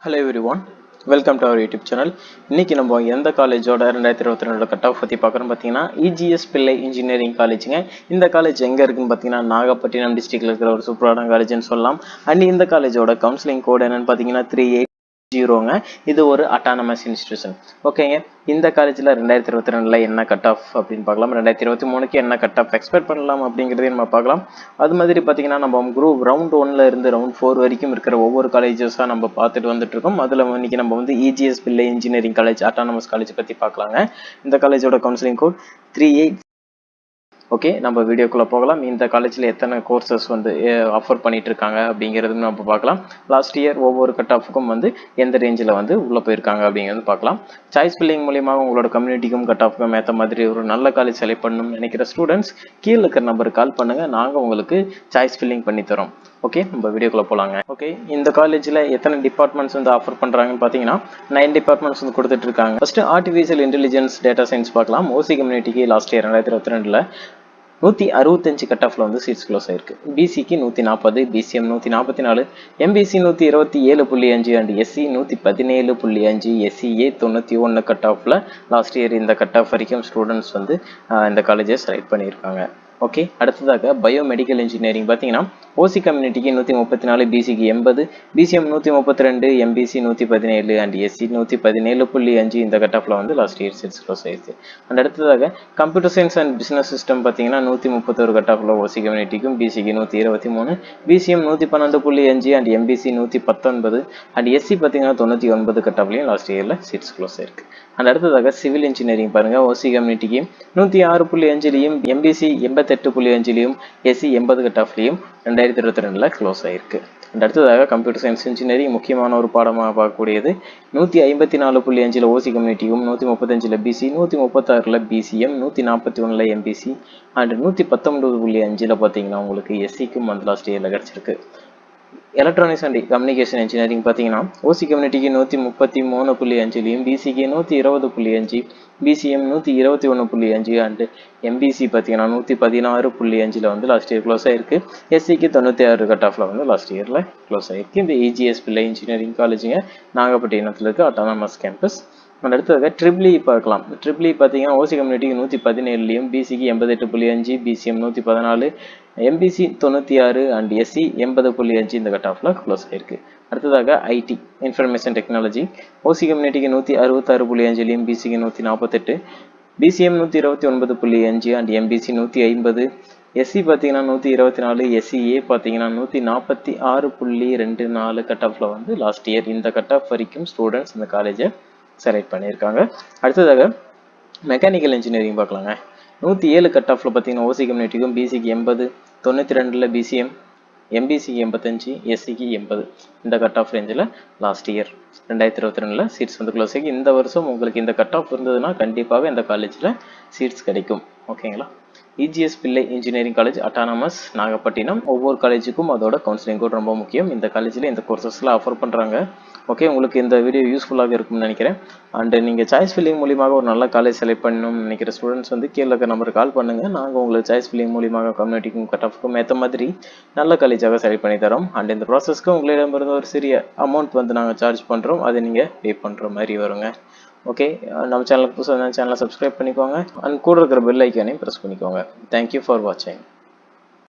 Hello everyone, welcome to our YouTube channel. இன்னைக்கு நம்ம எந்த காலேஜோட 2022 கட் ஆஃப் பற்றி பார்க்குறோம் பார்த்தீங்கன்னா இஜிஎஸ் பிள்ளை இன்ஜினியரிங் காலேஜுங்க. இந்த காலேஜ் எங்கே இருக்குன்னு பார்த்தீங்கன்னா நாகப்பட்டினம் டிஸ்ட்ரிக்டில் இருக்கிற ஒரு சூப்பரான காலேஜ்னு சொல்லலாம். அண்ட் இந்த காலேஜோட கவுன்சிலிங் கோட் என்னன்னு பார்த்தீங்கன்னா 38 இது ஒரு அட்டானமஸ் இன்ஸ்டிடியூஷன். ஓகேங்க, இந்த காலேஜில் 2022 என்ன கட் ஆஃப் அப்படின்னு பார்க்கலாம். 2023 என்ன கட் ஆஃப் எக்ஸ்பெக்ட் பண்ணலாம் அப்படிங்கிறதையும் நம்ம பார்க்கலாம். அது மாதிரி பார்த்தீங்கன்னா நம்ம குரூப் ரவுண்ட் 1 இருந்து ரவுண்ட் 4 வரைக்கும் இருக்கிற ஒவ்வொரு காலேஜஸாக நம்ம பார்த்துட்டு வந்துட்டு இருக்கோம். அதில் இன்னைக்கு நம்ம இஜிஎஸ் பிள்ளை இன்ஜினியரிங் காலேஜ் அட்டானமஸ் காலேஜ் பற்றி பார்க்கலாங்க. இந்த காலேஜோட கவுன்சிலிங் கோட் 38. ஓகே, நம்ம வீடியோக்குள்ளே போகலாம். இந்த காலேஜில் எத்தனை கோர்சஸ் ஆஃபர் பண்ணிட்டு இருக்காங்க அப்படிங்கிறது நம்ம பார்க்கலாம். லாஸ்ட் இயர் ஒவ்வொரு கட் ஆஃபுக்கும் எந்த ரேஞ்சில் உள்ளே போயிருக்காங்க அப்படிங்கிறது பார்க்கலாம். சாய்ஸ் ஃபில்லிங் மூலியமாக உங்களோட கம்யூனிட்டிக்கும் கட் ஆஃபுக்கும் ஏற்ற மாதிரி ஒரு நல்ல காலேஜ் செலக்ட் பண்ணணும்னு நினைக்கிற ஸ்டூடெண்ட்ஸ் கீழே இருக்கிற நம்பருக்கு கால் பண்ணுங்கள். நாங்கள் உங்களுக்கு சாய்ஸ் ஃபில்லிங் பண்ணி தரோம். ஓகே, நம்ம வீடியோக்குள்ளே போகலாங்க. ஓகே, இந்த காலேஜில் எத்தனை டிபார்ட்மெண்ட்ஸ் ஆஃபர் பண்ணுறாங்கன்னு பார்த்தீங்கன்னா 9 டிபார்ட்மெண்ட்ஸ் கொடுத்துட்டு இருக்காங்க. First artificial intelligence data science பார்க்கலாம். ஓசி கம்யூனிட்டிக்கு லாஸ்ட் இயர் 2022 165 கட் ஆஃப்ல சீட்ஸ் க்ளோஸ் ஆயிருக்கு. பிசிக்கு 140, BCM 144, MBC 127.5 and SC 117.5, SCA 91 cut ஆஃப்ல லாஸ்ட் இயர் இந்த கட் ஆஃப் வரைக்கும் ஸ்டூடெண்ட்ஸ் இந்த காலேஜை செலக்ட் பண்ணியிருக்காங்க. ஓகே, அடுத்ததாக பயோமெடிக்கல் இன்ஜினியரிங் பார்த்தீங்கன்னா ஓசி கம்யூனிட்டிக்கு 134, பிசிக்கு 80, பிசிஎம் 132, எம்பிசி 117 அண்ட் எஸ்சி 117.5 இந்த கட் ஆஃப்ல லாஸ்ட் இயர் சீட்ஸ் க்ளோஸ் ஆயிடுச்சு. அண்ட் அடுத்ததாக computer science and business system பார்த்தீங்கன்னா 131 கட் ஆஃப்ல ஓசி கம்யூனிட்டிக்கும், பிசிக்கு 123, BCM 112.5 and MBC 119 and SC பார்த்தீங்கன்னா 99 கட் ஆஃப்லையும் லாஸ்ட் இயர்ல சீட்ஸ் க்ளோஸ் ஆயிருக்கு. அண்ட் அடுத்ததாக சிவில் இன்ஜினியரிங் பாருங்க. ஓசி கம்யூனிட்டிக்கு 106.5லையும், எம்பிசி 88.5லையும், எஸ்சி 80 கட் ஆஃப்லையும் 2022 க்ளோஸ் ஆயிருக்கு. அண்ட் அடுத்ததாக கம்ப்யூட்டர் சயின்ஸ் இன்ஜினியரிங் முக்கியமான ஒரு பாடமாக பார்க்கக்கூடியது. 154.5 ஓசி கம்யூனிட்டியும், 135 பிசி, 136 பிசிஎம், 141 எம்பிசி அண்ட் 119.5 பார்த்தீங்கன்னா உங்களுக்கு எஸ்சிக்கும் லாஸ்ட் இயர்ல கிடைச்சிருக்கு. எலக்ட்ரானிக்ஸ் அண்ட் கம்யூனிகேஷன் இன்ஜினியரிங் பார்த்தீங்கன்னா ஓசி கம்யூனிட்டிக்கு 133.5லையும், பிசிக்கு 120.5, பிசிஎம் 121.5 அண்ட் எம்பிசி பார்த்தீங்கன்னா 116.5 லாஸ்ட் இயர் க்ளோஸ் ஆயிருக்கு. எஸ்சிக்கு 96 கட் ஆஃப்ல லாஸ்ட் இயர்ல க்ளோஸ் ஆயிருக்கு. இந்த இஜிஎஸ் பிள்ளை இன்ஜினியரிங் காலேஜுங்க நாகப்பட்டினத்தில் இருக்க அட்டானமஸ் கேம்பஸ். அடுத்ததாக ட்ரிபிள் இ பார்க்கலாம். ட்ரிபிள் இ பார்த்தீங்கன்னா ஓசி கம்யூனிட்டிக்கு 117லையும், பிசிக்கு 88.5, பிசிஎம் 114, எம்பிசி 96 அண்ட் எஸ்சி 80.5 இந்த கட் ஆஃப்ல க்ளோஸ் ஆயிருக்கு. அடுத்ததாக ஐடி இன்ஃபர்மேஷன் டெக்னாலஜி ஓசி கம்யூனிட்டிக்கு 166.5லையும், பிசிக்கு 148, பிசிஎம் 129.5 அண்ட் எம்பிசி 150, எஸ்சி பார்த்தீங்கன்னா 124, எஸ்சிஏ பார்த்தீங்கன்னா 146.24 கட் ஆஃப்ல லாஸ்ட் இயர் இந்த கட் ஆஃப் வரைக்கும் ஸ்டூடெண்ட்ஸ் இந்த காலேஜை செலக்ட் பண்ணியிருக்காங்க. அடுத்ததாக மெக்கானிக்கல் இன்ஜினியரிங் பார்க்கலாங்க. 107 கட் ஆஃப்ல பார்த்தீங்கன்னா ஓசி கம்யூனிட்டிக்கும், பிசிக்கு 80, 92 பிசிஎம், எம்பிசிக்கு 85, எஸ்சிக்கு 80 இந்த கட் ஆஃப் ரேஞ்சில் லாஸ்ட் இயர் 2022 சீட்ஸ் க்ளோஸ் ஆகி இந்த வருஷம் உங்களுக்கு இந்த கட் ஆஃப் இருந்ததுன்னா கண்டிப்பாக இந்த காலேஜில் சீட்ஸ் கிடைக்கும். ஓகேங்களா? இஜிஎஸ் பிள்ளை இன்ஜினியரிங் காலேஜ் அட்டானமஸ் நாகப்பட்டினம். ஒவ்வொரு காலேஜுக்கும் அதோட கவுன்சிலிங் கோட் ரொம்ப முக்கியம். இந்த காலேஜில் இந்த கோர்சஸ்லாம் ஆஃபர் பண்ணுறாங்க. ஓகே, உங்களுக்கு இந்த வீடியோ யூஸ்ஃபுல்லாக இருக்கும்னு நினைக்கிறேன். அண்ட் நீங்கள் சாய்ஸ் ஃபில்லிங் மூலியமாக ஒரு நல்ல காலேஜ் செலக்ட் பண்ணணும்னு நினைக்கிற ஸ்டூடெண்ட்ஸ் கீழே இருக்க நம்பருக்கு கால் பண்ணுங்கள். நாங்கள் உங்களுக்கு சாய்ஸ் ஃபில்லிங் மூலியமாக கம்யூனிட்டிக்கும் கட் ஆஃப்க்கும் ஏற்ற மாதிரி நல்ல காலேஜாக செலக்ட் பண்ணி தரோம். அண்ட் இந்த ப்ராசஸ்க்கு உங்களிடமிருந்து ஒரு சிறிய அமௌண்ட் நாங்கள் சார்ஜ் பண்ணுறோம். அதை நீங்கள் பே பண்ணுற மாதிரி வருங்க. ஓகே, நம்ம சேனலுக்கு புதுசாக சேனலை சப்ஸ்கிரைப் பண்ணிக்கோங்க. அண்ட் கூட இருக்கிற பெல் ஐக்கானையும் ப்ரெஸ் பண்ணிக்கோங்க. தேங்க்யூ ஃபார் வாட்சிங்.